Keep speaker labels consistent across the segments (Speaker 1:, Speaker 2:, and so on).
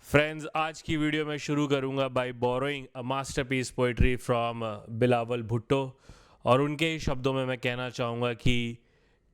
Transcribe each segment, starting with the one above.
Speaker 1: Friends, आज की video मैं शुरू करूंगा by borrowing a masterpiece poetry from Bilawal Bhutto. और उनके ही शब्दों में मैं कहना चाहूँगा कि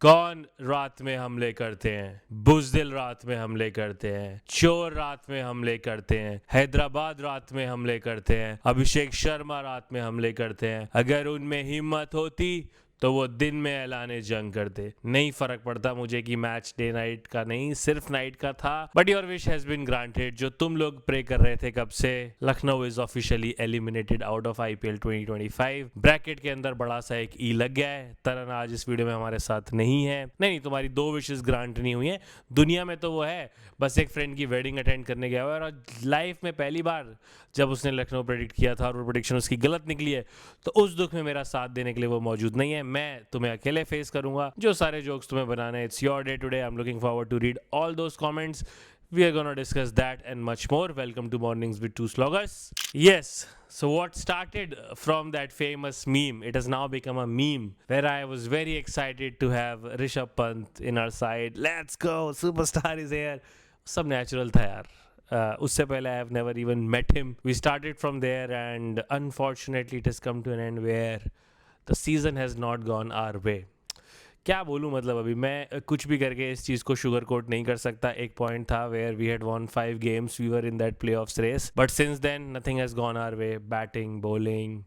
Speaker 1: कौन रात में हमले करते हैं, बुज़दिल रात में हमले करते हैं, चोर रात में हमले करते हैं, हैदराबाद रात में हमले करते हैं, अभिषेक शर्मा रात में हमले करते हैं। अगर उनमें हिम्मत होती तो वो दिन में ऐलाने जंग करते। नहीं फर्क पड़ता मुझे कि मैच डे नाइट का नहीं, सिर्फ नाइट का था। But your wish has been granted. जो तुम लोग प्रे कर रहे थे कब से, Lucknow is officially eliminated out of IPL 2025। Bracket के अंदर बड़ा सा एक ई लग गया है। तरन आज इस वीडियो में हमारे साथ नहीं है। नहीं, तुम्हारी 2 विशेस ग्रांट नहीं हुई है। दुनिया में तो वो है, बस एक फ्रेंड की वेडिंग अटेंड करने गया हुआ है। और लाइफ में पहली बार जब उसने लखनऊ प्रेडिक्ट किया था और वो प्रेडिक्शन उसकी गलत निकली है, तो उस दुख में मेरा साथ देने के लिए वो मौजूद नहीं है। मैं तुम्हें अकेले फेस करूंगा। जो सारे जोक्स तुम्हें बनाने, it's your day today. I am looking forward to read all those comments. We are going to discuss that and much more. Welcome to Mornings with Two Sloggers. Yes, so what started from that famous meme, it has now become a meme where I was very excited to have Rishabh Pant in our side. Let's go, superstar is here. सब natural था यार. उससे पहले I have never even met him. We started from there and unfortunately it has come to an end where the season has not gone our way. क्या बोलूँ, मतलब अभी मैं कुछ भी करके इस चीज़ को शुगर कोट नहीं कर सकता. एक पॉइंट था where we had won 5 games, we were in that playoff race, but since then nothing has gone our way. Batting, bowling,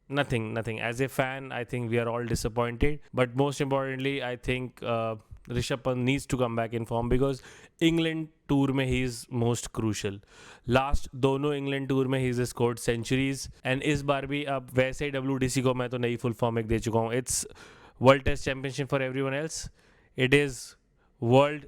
Speaker 1: nothing. As a fan, I think we are all disappointed. But most importantly, I think Rishabh Pant needs to come back in form because England tour में he is most crucial. Last दोनों England tour में he is scored centuries and इस बार भी अब वैसे ही WTC को मैं तो नई फुल फॉर्म एक दे चुका हूँ. It's world test championship for everyone else, it is world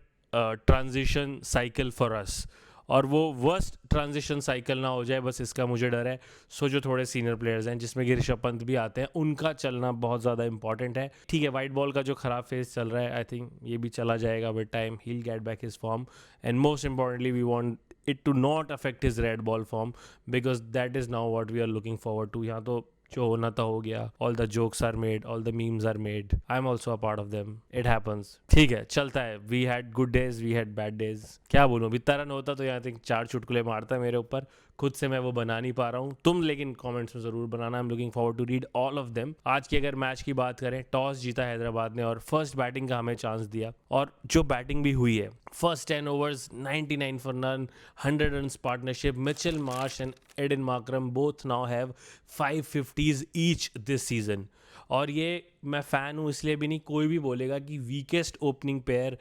Speaker 1: transition cycle for us. और वो वर्स्ट ट्रांजिशन साइकिल ना हो जाए, बस इसका मुझे डर है. सो जो थोड़े सीनियर प्लेयर्स हैं जिसमें कि ऋषभ पंत भी आते हैं, उनका चलना बहुत ज़्यादा इंपॉर्टेंट है. ठीक है, वाइट बॉल का जो ख़राब फेज चल रहा है, आई थिंक ये भी चला जाएगा with time. He will get back his form and most importantly we want it to not affect his red ball form because that is now what we are looking forward to. यहाँ तो जो होना था हो गया. All the jokes are made, all the memes are made. I am also a part of them. It happens. ठीक है, चलता है. We had good days, we had bad days. क्या बोलूँ, अभी तरन होता तो यहाँ तक 4 चुटकुले मारता है मेरे ऊपर. खुद से मैं वो बना नहीं पा रहा हूँ. तुम लेकिन कमेंट्स में ज़रूर बनाना. I am looking forward to read all of them. आज की अगर मैच की बात करें, टॉस जीता हैदराबाद ने और फर्स्ट बैटिंग का हमें चांस दिया. और जो बैटिंग भी हुई है, first 10 overs 99 for none, 100 runs partnership. Mitchell Marsh and Eden Markram both now have 550s each this season. और ये मैं फ़ैन हूँ इसलिए भी नहीं, कोई भी बोलेगा कि weakest opening pair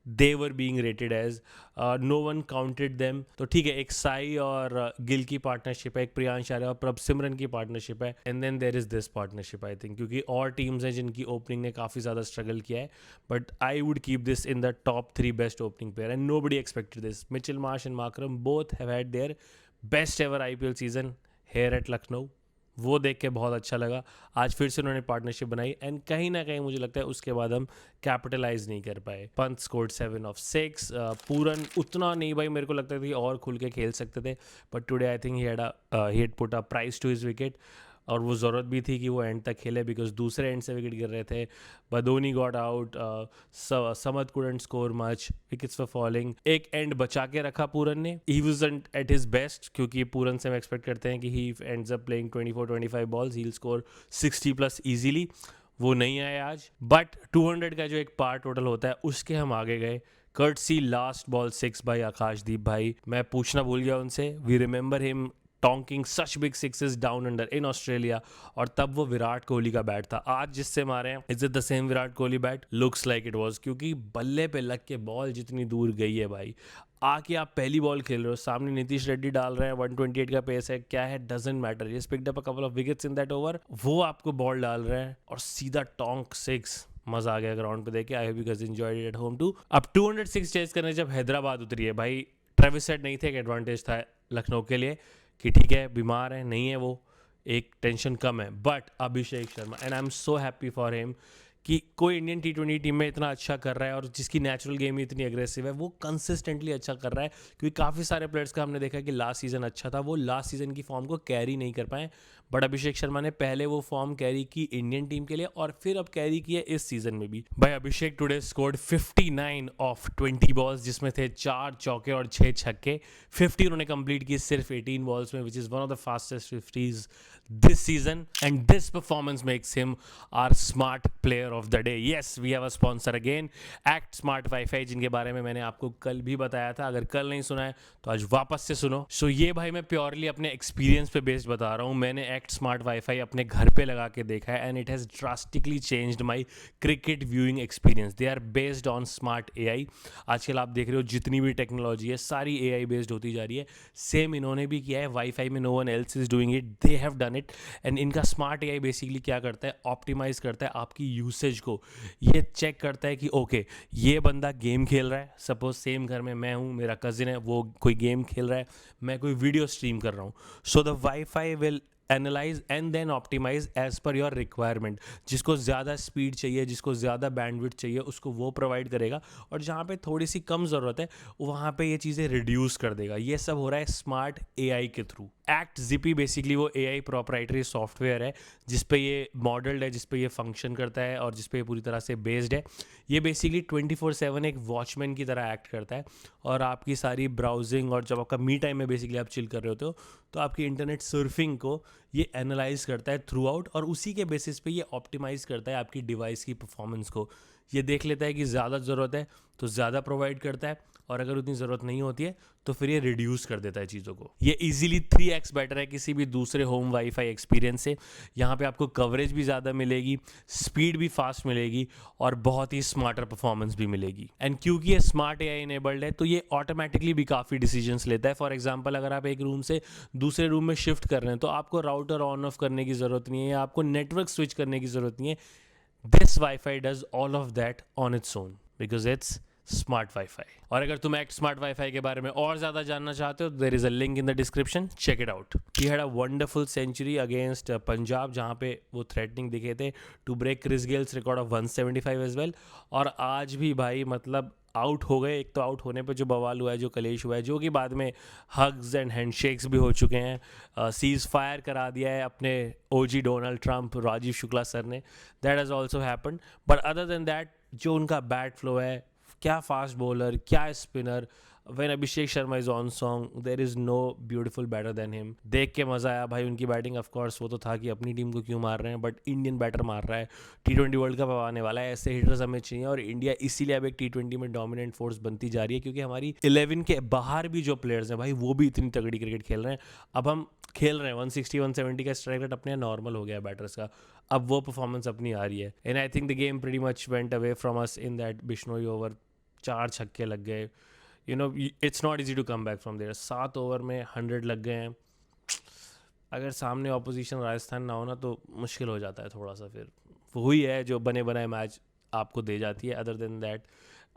Speaker 1: they were being rated as, no one counted them. तो ठीक है, एक साई और गिल की पार्टनरशिप है, एक प्रियांश आर्य और प्रभ सिमरन की पार्टनरशिप है, and then there is this partnership. I think क्योंकि और टीम्स हैं जिनकी ओपनिंग ने काफ़ी ज़्यादा स्ट्रगल किया है, but I would keep this in the top 3 best opening pair and nobody expected this. Mitchell Marsh and Markram both have had their best ever IPL season here at Lucknow. वो देख के बहुत अच्छा लगा. आज फिर से उन्होंने पार्टनरशिप बनाई एंड कहीं ना कहीं मुझे लगता है उसके बाद हम कैपिटलाइज नहीं कर पाए. Pant scored 7 of 6. पूरन उतना नहीं भाई, मेरे को लगता था कि और खुल के खेल सकते थे, but today I think he had put a price to his wicket. और वो ज़रूरत भी थी कि वो एंड तक खेले बिकॉज दूसरे एंड से विकेट गिर रहे थे. Badoni got out, Samad couldn't score much, wickets were falling. एक एंड बचा के रखा पूरन ने. He wasn't at his best क्योंकि पूरन से हम एक्सपेक्ट करते हैं कि he ends up playing 24-25 balls, he will score 60+ easily. वो नहीं आए आज, बट 200 का जो एक पार टोटल होता है उसके हम आगे गए. Courtesy last ball 6 by Akashdeep भाई. मैं पूछना भूल गया उनसे, we remember him tonking such big sixes down under in Australia, और तब वो विराट कोहली का बैट था. आज जिससे मारे हैं, is it the same Virat Kohli bat? Looks like it was, क्योंकि बल्ले पे लग के बॉल जितनी दूर गई है भाई. आके आप पहली बॉल खेल रहे हो, सामने नीतीश रेड्डी डाल रहे हैं, 128 का पेस है, क्या है doesn't matter. He picked up a couple of wickets in that over. वो आपको बॉल डाल रहे हैं और सीधा टॉन्क 6. मजा आ गया ग्राउंड पे देखे. I hope you guys enjoyed it at home too. अब 206 चेस करने जब हैदराबाद उतरी है भाई, ट्रेविस हेड नहीं थे, एक एडवांटेज था लखनऊ के लिए कि ठीक है बीमार है, नहीं है वो, एक टेंशन कम है. But Abhishek Sharma, and I am so happy for him कि कोई इंडियन T20 टीम में इतना अच्छा कर रहा है और जिसकी नेचुरल गेम ही इतनी अग्रेसिव है, वो कंसिस्टेंटली अच्छा कर रहा है। क्योंकि काफ़ी सारे प्लेयर्स का हमने देखा कि लास्ट सीज़न अच्छा था, वो लास्ट सीज़न की फॉर्म को कैरी नहीं कर पाए, बट अभिषेक शर्मा ने पहले वो फॉर्म कैरी की इंडियन टीम के लिए और फिर अब कैरी की है इस सीज़न में भी। भाई अभिषेक टुडे स्कोर्ड 59 ऑफ 20 बॉल्स, जिसमें थे 4 चौके और 6 छक्के। 50 उन्होंने कंप्लीट की सिर्फ 18 बॉल्स में, which is one of the fastest 50s this season, and this performance makes him our smart player of the day. Yes, we have a sponsor again, Act Smart Wi-Fi, जिनके बारे में मैंने आपको कल भी बताया था। अगर कल नहीं सुना है तो आज वापस से सुनो। सो ये भाई मैं प्योरली अपने एक्सपीरियंस पे बेस्ड बता रहा हूँ। मैंने Act Smart Wi-Fi अपने घर पे लगा के देखा है, and it has drastically changed my cricket viewing experience. They are based on smart AI। आजकल आप देख रहे हो जितनी भी टेक्नोलॉजी है सारी AI बेस्ड होती जा रही है। सेम इन्होंने भी किया है वाईफाई में, no one else is doing it, they have done it. And इनका स्मार्ट AI बेसिकली क्या करता है, ऑप्टिमाइज करता है आपकी यूसेज को। ये चेक करता है कि ओके ये बंदा गेम खेल रहा है, सपोज सेम घर में मैं हूँ, मेरा कजिन है, वो कोई गेम खेल रहा है, मैं कोई वीडियो स्ट्रीम कर रहा हूँ। So the wifi will analyse and then optimise as per your requirement. जिसको ज़्यादा स्पीड चाहिए, जिसको ज़्यादा बैंडविड्थ चाहिए, उसको वो प्रोवाइड करेगा, और जहाँ पे थोड़ी सी कम ज़रूरत है वहाँ पे ये चीज़ें रिड्यूस कर देगा। ये सब हो रहा है स्मार्ट AI के थ्रू। एक्ट जिपी बेसिकली वो AI प्रोप्राइटरी सॉफ्टवेयर है जिस पे ये मॉडल्ड है, जिस पे ये फंक्शन करता है और जिस पे ये पूरी तरह से बेस्ड है। ये बेसिकली 24/7 एक वॉचमैन की तरह एक्ट करता है, और आपकी सारी ब्राउजिंग और जब आपका मी टाइम में बेसिकली आप चिल कर रहे होते हो तो आपकी इंटरनेट सर्फिंग को ये एनालाइज करता है थ्रू आउट, और उसी के बेसिस पे ये ऑप्टिमाइज़ करता है आपकी डिवाइस की परफॉर्मेंस को। ये देख लेता है कि ज़्यादा ज़रूरत है तो ज़्यादा प्रोवाइड करता है, और अगर उतनी ज़रूरत नहीं होती है तो फिर ये रिड्यूस कर देता है चीज़ों को। ये इजीली 3x बेटर है किसी भी दूसरे होम वाईफाई एक्सपीरियंस से। यहाँ पे आपको कवरेज भी ज़्यादा मिलेगी, स्पीड भी फास्ट मिलेगी, और बहुत ही स्मार्टर परफॉर्मेंस भी मिलेगी। एंड क्योंकि ये स्मार्ट AI इनेबल्ड है तो ये ऑटोमेटिकली भी काफ़ी डिसीजंस लेता है। फॉर एग्जाम्पल अगर आप एक रूम से दूसरे रूम में शिफ्ट कर रहे हैं तो आपको राउटर ऑन ऑफ करने की ज़रूरत नहीं है, या आपको नेटवर्क स्विच करने की ज़रूरत नहीं है। This wifi does all of that on its own because it's smart wifi. और अगर तुम एक्ट स्मार्ट वाईफाई के बारे में और ज़्यादा जानना चाहते हो, there is a link in the description, check it out. He had a wonderful century against Punjab, जहाँ पे वो थ्रेटनिंग दिखे थे to break Chris Gayle's record of 175 as well. और आज भी भाई मतलब आउट हो गए। एक तो आउट होने पे जो बवाल हुआ है, जो कलेश हुआ है, जो कि बाद में हग्स एंड हैंडशेक्स भी हो चुके हैं, सीज फायर करा दिया है अपने OG Donald Trump, Rajiv Shukla sir ने, that has also happened. But other than that जो उनका बैट फ्लो है, क्या फास्ट बॉलर, क्या spinner, when Abhishek Sharma is on song there is no beautiful batter than him. देख के मजा आया भाई उनकी बैटिंग। ऑफ कोर्स वो तो था कि अपनी टीम को क्यों मार रहे हैं, बट इंडियन बैटर मार रहा है। T20 वर्ल्ड कप आने वाला है, ऐसे हिटर्स हमें चाहिए, और इंडिया इसीलिए अब एक T20 में डोमिनेंट फोर्स बनती जा रही है, क्योंकि हमारी 11 के बाहर भी जो प्लेयर्स हैं भाई वो भी इतनी तगड़ी क्रिकेट खेल रहे हैं। अब हम खेल रहे हैं 160 170 का स्ट्राइक रेट अपने नॉर्मल हो गया है बैटर्स का, अब वो परफॉर्मेंस अपनी आ रही है। And I think the game pretty much went away from us in that Bishnoi over. 4 छक्के लग गए, you know it's not easy to come back from there. 7 over में 100 लग गए हैं। अगर सामने ऑपोजिशन राजस्थान ना हो ना तो मुश्किल हो जाता है थोड़ा सा। फिर वही है जो बने बनाए मैच आपको दे जाती है। अदर देन दैट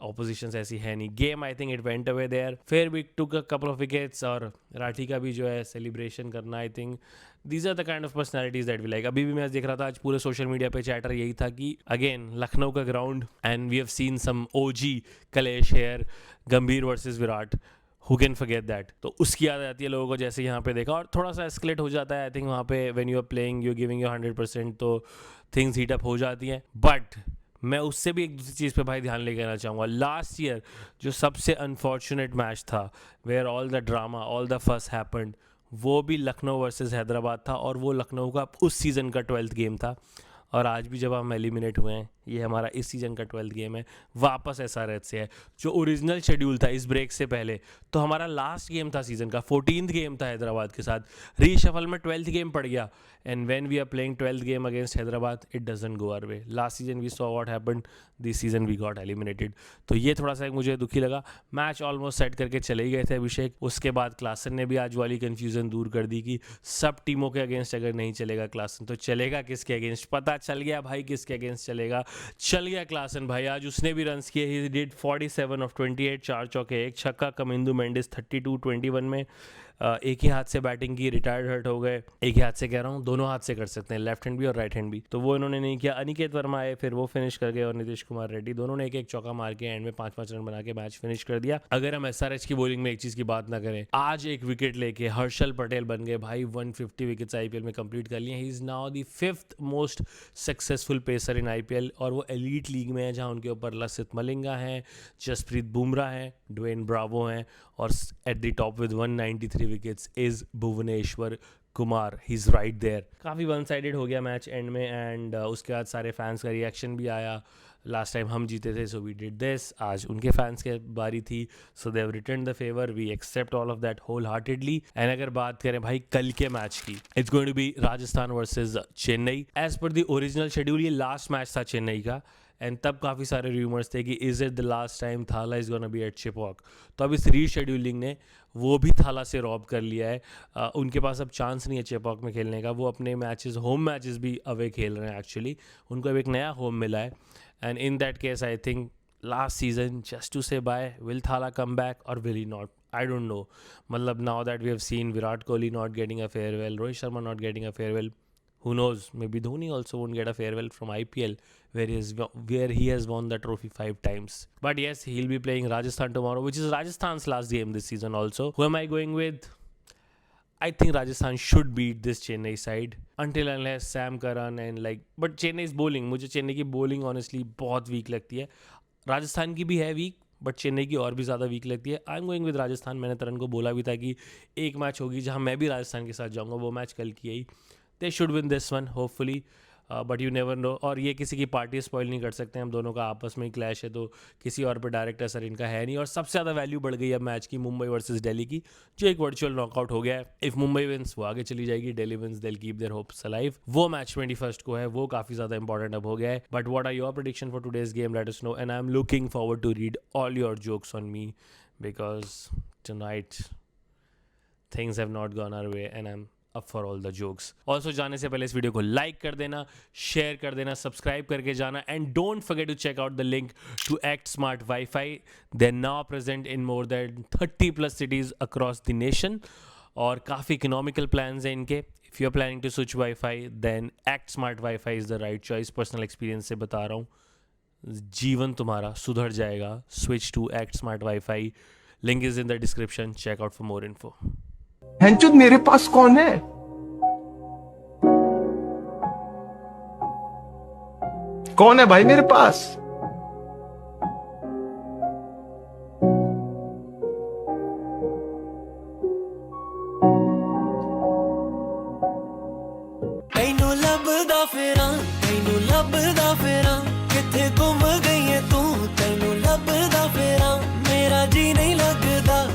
Speaker 1: ऑपोजिशन ऐसी है नहीं। Game I think it went away there. फिर we took a couple of wickets, और राठी का भी जो है सेलिब्रेशन करना, I think these are the kind of personalities that we like. अभी भी मैं देख रहा था आज पूरे सोशल मीडिया पे चैटर यही था कि अगेन लखनऊ का ground, and we have seen some OG कलेश here, Gambhir versus Virat, who can forget that. तो उसकी याद आती है लोगों को, जैसे यहाँ पे देखा, और थोड़ा सा एस्केलेट हो जाता है। आई थिंक वहाँ पे when you are playing, you are giving your 100%, तो थिंग्स हीट अप हो जाती हैं। बट मैं उससे भी एक दूसरी चीज़ पे भाई ध्यान लेके आना चाहूँगा। लास्ट ईयर जो सबसे अनफॉर्चुनेट मैच था, where all the drama, all the first happened, वो भी लखनऊ वर्सेस हैदराबाद था, और वो लखनऊ का उस सीज़न का 12th गेम था। और आज भी जब हम एलिमिनेट हुए हैं, ये हमारा इस सीज़न का 12th गेम है, वापस SRH से है। जो ओरिजिनल शेड्यूल था इस ब्रेक से पहले, तो हमारा लास्ट गेम था सीज़न का, 14th गेम था हैदराबाद के साथ, रीशफल में 12th गेम पड़ गया। And when we are playing 12th game against Hyderabad, it doesn't go our way. Last season we saw what happened, this season we got eliminated. तो ये थोड़ा सा मुझे दुखी लगा। मैच ऑलमोस्ट सेट करके चले ही गए थे अभिषेक। उसके बाद क्लासन ने भी आज वाली कन्फ्यूज़न दूर कर दी कि सब टीमों के अगेंस्ट अगर नहीं चलेगा क्लासन तो चलेगा किसके अगेंस्ट। पता चल गया भाई किसके अगेंस्ट चलेगा। चल गया क्लासन भाई, आज उसने भी रन्स किए। ही डिड 47 ऑफ 28, 4 चौके 1 छक्का। कमिंदू मेंडिस 32 21 में, एक ही हाथ से बैटिंग की, रिटायर्ड हर्ट हो गए। एक ही हाथ से कह रहा हूँ, दोनों हाथ से कर सकते हैं, लेफ्ट हैंड भी और राइट हैंड भी, तो वो इन्होंने नहीं किया। अनिकेत वर्मा आए, फिर वो फिनिश कर गए, और नीतीश कुमार रेड्डी, दोनों ने एक एक चौका मार के एंड में 5-5 रन बना के मैच फिनिश कर दिया। अगर हम एसआरएच की बॉलिंग में एक चीज़ की बात ना करें, आज एक विकेट लेके हर्षल पटेल बन गए भाई, 150 विकेट्स आईपीएल में कंप्लीट कर लिए। He is now the 5th most successful pacer in IPL, और वो एलीट लीग में है जहाँ उनके ऊपर लसित मलिंगा हैं, जसप्रीत बुमराह हैं, ड्वेन ब्रावो हैं, और at the top with 193 wickets is Bhuvneshwar Kumar. He is right there. काफ़ी वन साइडेड हो गया मैच एंड में, एंड उसके बाद सारे फैंस का रिएक्शन भी आया। लास्ट टाइम हम जीते थे, सो वी डिड दिस। आज उनके फैंस की बारी थी, so they have return the favour. We accept all of that wholeheartedly. And अगर बात करें भाई कल के मैच की, it's going to be Rajasthan versus Chennai. As per the original schedule ये लास्ट मैच था चेन्नई का, एंड तब काफ़ी सारे रूमर्स थे कि is it the last time थाला is gonna be eight Chepauk. तो अब इस रीशेड्यूलिंग ने वो भी थाला से रॉब कर लिया है। उनके पास अब चांस नहीं है चिपॉक में खेलने का। वो अपने मैचेस, होम मैचेस भी अवे खेल रहे हैं एक्चुअली। उनको अब एक नया होम मिला है, and in that case I think last season just to say bye, will Thala come back और will he not, I don't know. मतलब now that we have seen Virat Kohli not getting a farewell, Rohit Sharma not getting a farewell, who knows, maybe Dhoni also won't get a farewell from IPL where he has won the trophy 5 times. But yes, he'll be playing Rajasthan tomorrow, which is Rajasthan's last game this season also. Who am I going with? I think Rajasthan should beat this Chennai side until unless Sam Curran and but Chennai's bowling, मुझे चेन्नई की bowling honestly बहुत weak लगती है। राजस्थान की भी है weak, but Chennai की और भी ज़्यादा वीक लगती है। I am going with Rajasthan. मैंने तरन को बोला भी था कि एक मैच होगी जहाँ मैं भी राजस्थान के साथ जाऊँगा, वो मैच कल की ही। They should win this one hopefully, but you never know. और ये किसी की पार्टी स्पॉइल नहीं कर सकते, हम दोनों का आपस में ही क्लैश है, तो किसी और पर डायरेक्ट असर इनका है नहीं। और सबसे ज़्यादा वैल्यू बढ़ गई अब मैच की मुंबई वर्सेस दिल्ली की, जो एक वर्चुअल नॉकआउट हो गया है। इफ मुंबई विंस वो आगे चली जाएगी, Delhi wins they will keep their hopes alive. वो मैच 21 को है, वो काफ़ी ज़्यादा इंपॉर्टेंट अब हो गया है। But what are your prediction for today's game? Let us know, and I am looking forward to read all your jokes on me, because tonight things have not gone our way and I am up for all the jokes. Also जाने से पहले इस video को like कर देना, share कर देना, subscribe करके जाना, and don't forget to check out the link to Act Smart Wi-Fi. They're now present in more than 30+ cities across the nation, और काफ़ी इकोनॉमिकल प्लान्स हैं इनके। If you're planning to switch Wi-Fi, then Act Smart Wi-Fi is the right choice. Personal experience से बता रहा हूँ, जीवन तुम्हारा सुधर जाएगा। Switch to Act Smart Wi-Fi. Link is in the description. Check out for more info.
Speaker 2: हैंचुद मेरे पास कौन है? कौन है भाई मेरे पास?
Speaker 3: ਤੈਨੂੰ ਲੱਭਦਾ ਫੇਰਾਂ ਕਿੱਥੇ ਗੁੰਮ ਗਈ ਏ ਤੂੰ? ਤੈਨੂੰ ਲੱਭਦਾ ਫੇਰਾਂ ਮੇਰਾ ਜੀ ਨਹੀਂ ਲੱਗਦਾ